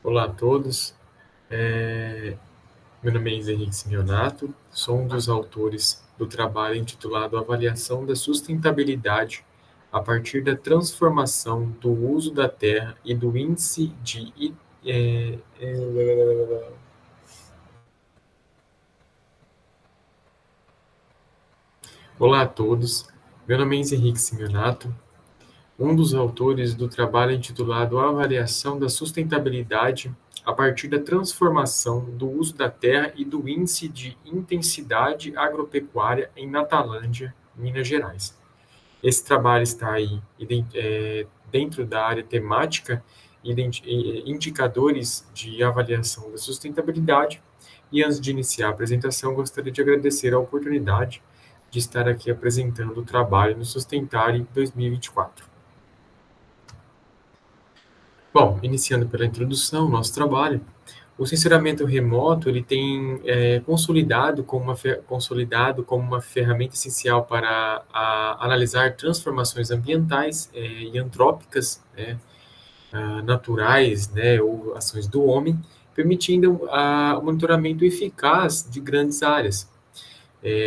Olá a todos, meu nome é Henrique Simeonato, sou um dos autores do trabalho intitulado Avaliação da Sustentabilidade a partir da transformação do uso da terra e do índice de... é, é, Olá a todos, meu nome é Henrique Simeonato, um dos autores do trabalho intitulado Avaliação da Sustentabilidade a partir da transformação do uso da terra e do índice de intensidade agropecuária em Natalândia, Minas Gerais. Esse trabalho está aí dentro da área temática indicadores de avaliação da sustentabilidade. E antes de iniciar a apresentação, gostaria de agradecer a oportunidade de estar aqui apresentando o trabalho no Sustentare 2024. Bom, iniciando pela introdução, nosso trabalho, o sensoramento remoto ele tem consolidado como uma ferramenta essencial para analisar transformações ambientais e antrópicas, naturais, ou ações do homem, permitindo o monitoramento eficaz de grandes áreas.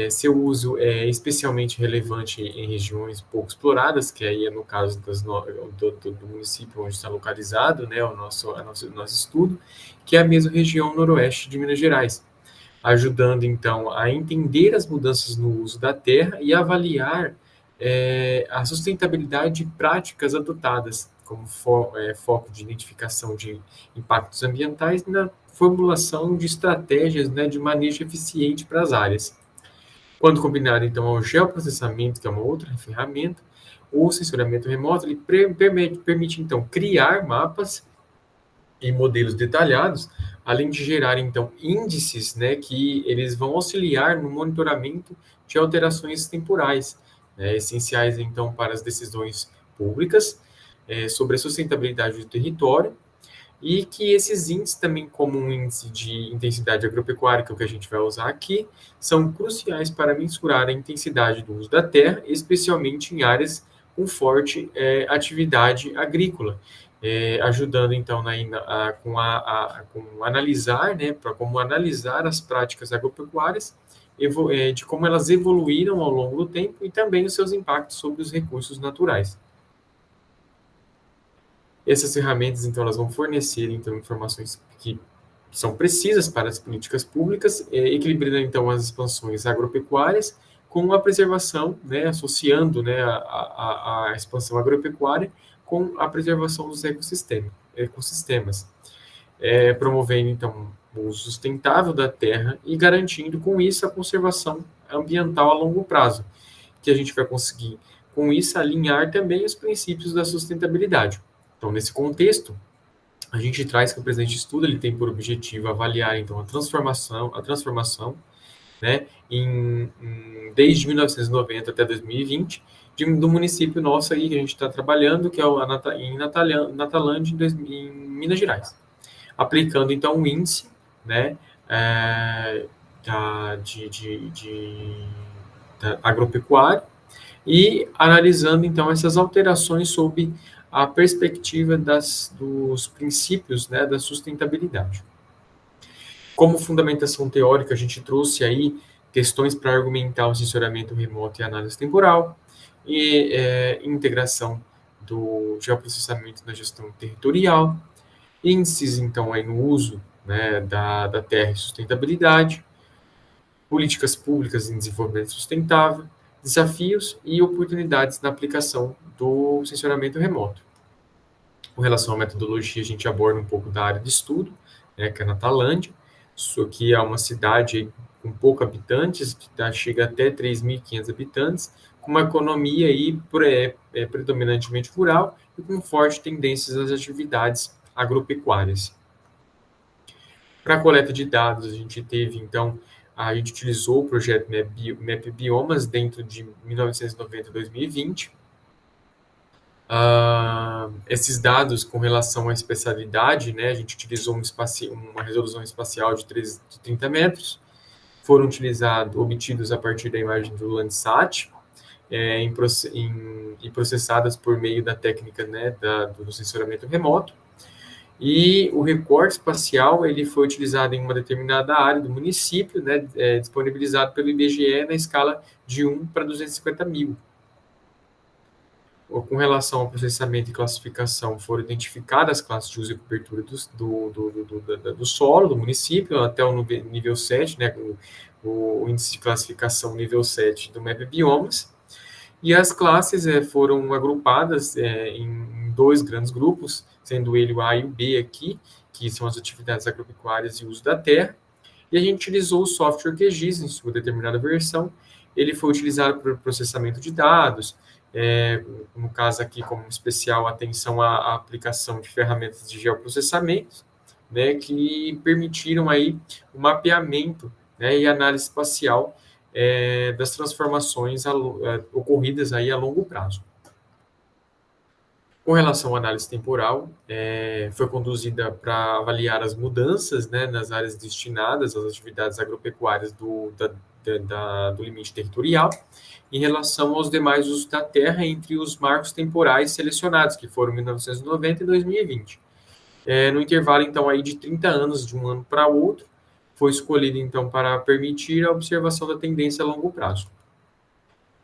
Seu uso é especialmente relevante em regiões pouco exploradas, que aí é no caso do município onde está localizado, né, o nosso estudo, que é a mesma região noroeste de Minas Gerais, ajudando então a entender as mudanças no uso da terra e avaliar a sustentabilidade de práticas adotadas como foco de identificação de impactos ambientais na formulação de estratégias, né, de manejo eficiente para as áreas. Quando combinado, então, ao geoprocessamento, que é uma outra ferramenta, o sensoramento remoto ele permite, então, criar mapas e modelos detalhados, além de gerar, então, índices, né, que eles vão auxiliar no monitoramento de alterações temporais, né, essenciais, então, para as decisões públicas sobre a sustentabilidade do território, e que esses índices também, como um índice de intensidade agropecuária, que é o que a gente vai usar aqui, são cruciais para mensurar a intensidade do uso da terra, especialmente em áreas com forte atividade agrícola, ajudando então com analisar, né, para como analisar as práticas agropecuárias, de como elas evoluíram ao longo do tempo e também os seus impactos sobre os recursos naturais. Essas ferramentas, então, elas vão fornecer, então, informações que são precisas para as políticas públicas, equilibrando, então, as expansões agropecuárias com a preservação, né, associando, né, a expansão agropecuária com a preservação dos ecossistemas, promovendo, então, o uso sustentável da terra e garantindo, com isso, a conservação ambiental a longo prazo, que a gente vai conseguir, com isso, alinhar também os princípios da sustentabilidade. Então, nesse contexto, a gente traz que o presente estudo ele tem por objetivo avaliar então a transformação, né, desde 1990 até 2020 do município nosso aí que a gente está trabalhando, que é em Natalândia, em Minas Gerais, aplicando então o índice, né, da agropecuária e analisando então essas alterações sob a perspectiva dos princípios, né, da sustentabilidade. Como fundamentação teórica, a gente trouxe aí questões para argumentar o sensoramento remoto e análise temporal, e integração do geoprocessamento na gestão territorial, índices, então, aí no uso, né, da terra e sustentabilidade, políticas públicas em desenvolvimento sustentável, desafios e oportunidades na aplicação do sensoramento remoto. Com relação à metodologia, a gente aborda um pouco da área de estudo, né, que é na Tailândia. Isso aqui é uma cidade com poucos habitantes, que chega até 3.500 habitantes, com uma economia aí predominantemente rural e com fortes tendências às atividades agropecuárias. Para a coleta de dados, a gente utilizou o projeto Map Biomas dentro de 1990 a 2020. Esses dados com relação à especialidade, né, a gente utilizou uma resolução espacial de 30 metros, foram obtidos a partir da imagem do Landsat, e processadas por meio da técnica, né, do sensoramento remoto. E o recorte espacial ele foi utilizado em uma determinada área do município, né, disponibilizado pelo IBGE na escala de 1 para 250 mil. Com relação ao processamento e classificação, foram identificadas as classes de uso e cobertura do solo do município, até o nível 7, né, o índice de classificação nível 7 do MAP Biomas, e as classes foram agrupadas em dois grandes grupos, sendo ele o A e o B aqui, que são as atividades agropecuárias e uso da terra, e a gente utilizou o software QGIS em sua determinada versão. Ele foi utilizado para o processamento de dados, no caso aqui, como especial atenção à aplicação de ferramentas de geoprocessamento, né, que permitiram aí o mapeamento, né, e análise espacial das transformações ocorridas aí a longo prazo. Com relação à análise temporal, foi conduzida para avaliar as mudanças, né, nas áreas destinadas às atividades agropecuárias do limite territorial, em relação aos demais usos da terra entre os marcos temporais selecionados, que foram 1990 e 2020. No intervalo, então, aí de 30 anos, de um ano para outro, foi escolhido, então, para permitir a observação da tendência a longo prazo.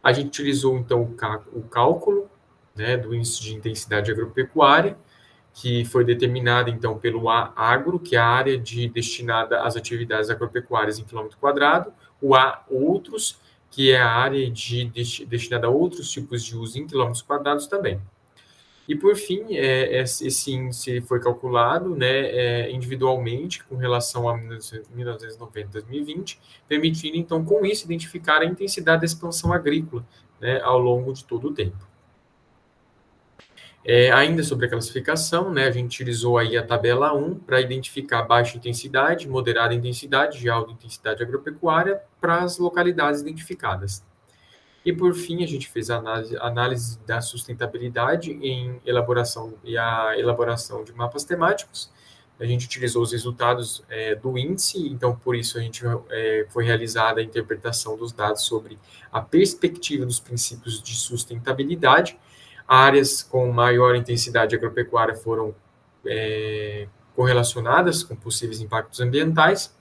A gente utilizou, então, o cálculo, né, do índice de intensidade agropecuária, que foi determinado, então, pelo agro, que é a área destinada às atividades agropecuárias em quilômetro quadrado, o A outros, que é a área destinada a outros tipos de uso em quilômetros quadrados também. E, por fim, esse índice foi calculado, né, individualmente com relação a 1990 e 2020, permitindo, então, com isso, identificar a intensidade da expansão agrícola, né, ao longo de todo o tempo. Ainda sobre a classificação, né, a gente utilizou aí a tabela 1 para identificar baixa intensidade, moderada intensidade e alta intensidade agropecuária para as localidades identificadas. E, por fim, a gente fez a análise da sustentabilidade em elaboração de mapas temáticos. A gente utilizou os resultados do índice, então, por isso, a gente foi realizada a interpretação dos dados sobre a perspectiva dos princípios de sustentabilidade. Áreas com maior intensidade agropecuária foram correlacionadas com possíveis impactos ambientais,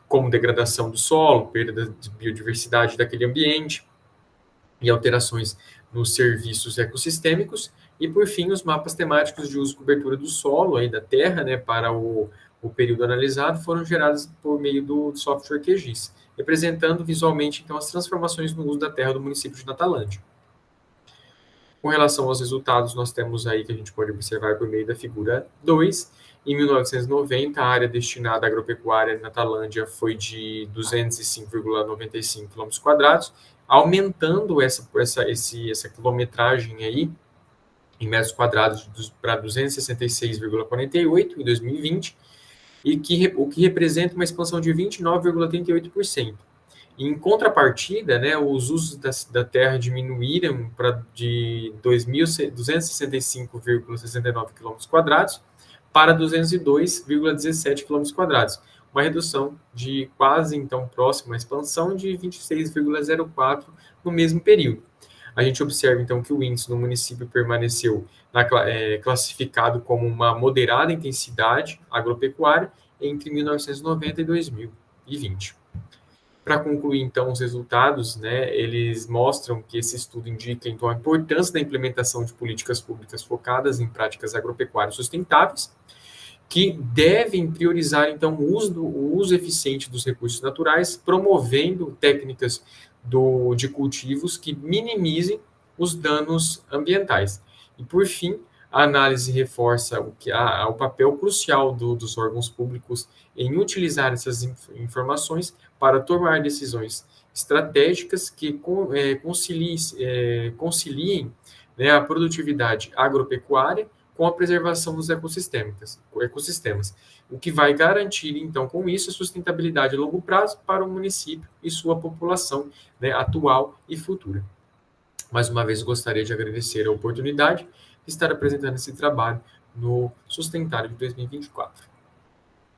como degradação do solo, perda de biodiversidade daquele ambiente, e alterações nos serviços ecossistêmicos, e, por fim, os mapas temáticos de uso e cobertura do solo, aí da terra, né, para o período analisado, foram gerados por meio do software QGIS, representando visualmente, então, as transformações no uso da terra do município de Natalândia. Com relação aos resultados, nós temos aí que a gente pode observar por meio da figura 2. Em 1990, a área destinada à agropecuária em Natalândia foi de 205,95 km², aumentando essa quilometragem aí em metros quadrados para 266,48 em 2020, o que representa uma expansão de 29,38%. Em contrapartida, né, os usos da terra diminuíram de 2.265,69 km² para 202,17 km², uma redução de quase, então, próxima à expansão de 26,04 no mesmo período. A gente observa, então, que o índice no município permaneceu classificado como uma moderada intensidade agropecuária entre 1990 e 2020. Para concluir, então, os resultados, né, eles mostram que esse estudo indica, então, a importância da implementação de políticas públicas focadas em práticas agropecuárias sustentáveis, que devem priorizar, então, o uso eficiente dos recursos naturais, promovendo técnicas de cultivos que minimizem os danos ambientais. E, por fim, a análise reforça o papel crucial dos órgãos públicos em utilizar essas informações para tomar decisões estratégicas que conciliem, né, a produtividade agropecuária com a preservação dos ecossistemas, o que vai garantir, então, com isso, a sustentabilidade a longo prazo para o município e sua população, né, atual e futura. Mais uma vez, gostaria de agradecer a oportunidade de estar apresentando esse trabalho no Sustentário de 2024.